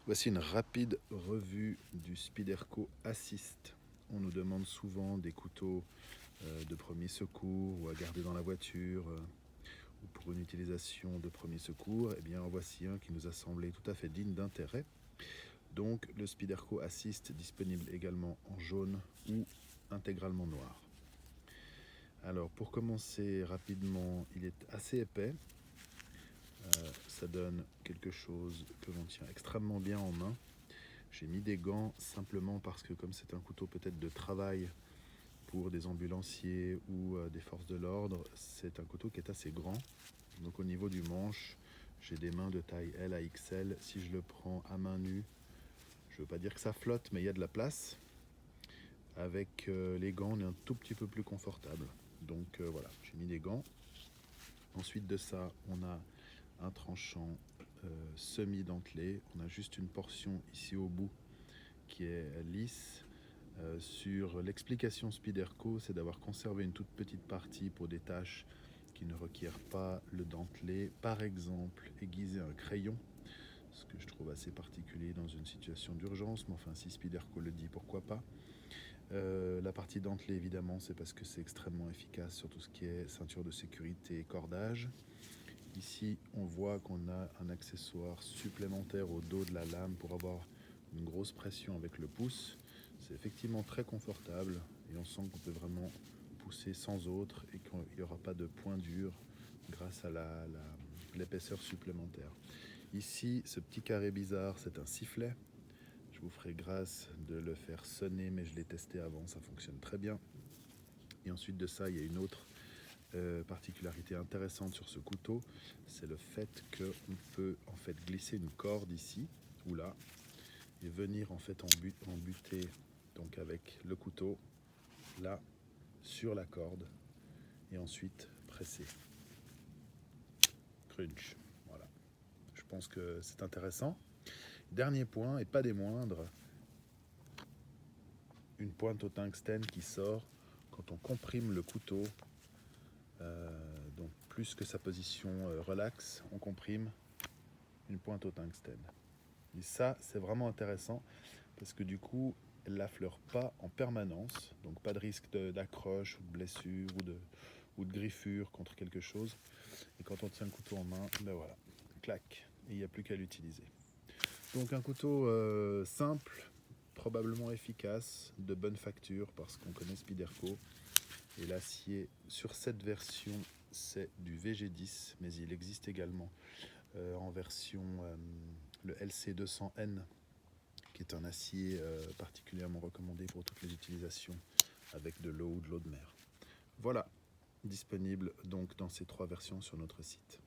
Voici une rapide revue du Spyderco Assist. On nous demande souvent des couteaux de premier secours ou à garder dans la voiture ou pour une utilisation de premier secours. Eh bien, en voici un qui nous a semblé tout à fait digne d'intérêt. Donc, le Spyderco Assist, disponible également en jaune ou intégralement noir. Alors, pour commencer rapidement, il est assez épais. Ça donne quelque chose que l'on tient extrêmement bien en main. J'ai mis des gants simplement parce que comme c'est un couteau peut-être de travail pour des ambulanciers ou des forces de l'ordre, c'est un couteau qui est assez grand. Donc au niveau du manche, j'ai des mains de taille L à XL. Si je le prends à main nue, je ne veux pas dire que ça flotte, mais il y a de la place. Avec les gants, on est un tout petit peu plus confortable. Donc voilà, j'ai mis des gants. Ensuite de ça, on a un tranchant semi-dentelé. On a juste une portion ici au bout qui est lisse. Sur l'explication Spyderco, c'est d'avoir conservé une toute petite partie pour des tâches qui ne requièrent pas le dentelé. Par exemple, aiguiser un crayon, ce que je trouve assez particulier dans une situation d'urgence, mais enfin si Spyderco le dit, pourquoi pas. La partie dentelée, évidemment, c'est parce que c'est extrêmement efficace sur tout ce qui est ceinture de sécurité et cordage. Ici, on voit qu'on a un accessoire supplémentaire au dos de la lame pour avoir une grosse pression avec le pouce. C'est effectivement très confortable et on sent qu'on peut vraiment pousser sans autre et qu'il n'y aura pas de point dur grâce à l'épaisseur supplémentaire. Ici, ce petit carré bizarre, c'est un sifflet. Je vous ferai grâce de le faire sonner, mais je l'ai testé avant, ça fonctionne très bien. Et ensuite de ça, il y a une autre particularité intéressante sur ce couteau, c'est le fait qu'on peut en fait glisser une corde ici ou là et venir en fait en buter donc avec le couteau là sur la corde et ensuite presser. Crunch. Voilà. Je pense que c'est intéressant. Dernier point et pas des moindres, une pointe au tungstène qui sort quand on comprime le couteau. Donc plus que sa position relaxe, on comprime une pointe au tungstène. Et ça, c'est vraiment intéressant parce que du coup, elle n'affleure pas en permanence, donc pas de risque d'accroche ou de blessure ou de griffure contre quelque chose. Et quand on tient le couteau en main, ben voilà, clac, et il n'y a plus qu'à l'utiliser. Donc un couteau simple, probablement efficace, de bonne facture parce qu'on connaît Spyderco. Et l'acier sur cette version, c'est du VG10, mais il existe également en version le LC200N, qui est un acier particulièrement recommandé pour toutes les utilisations avec de l'eau ou de l'eau de mer. Voilà, disponible donc dans ces trois versions sur notre site.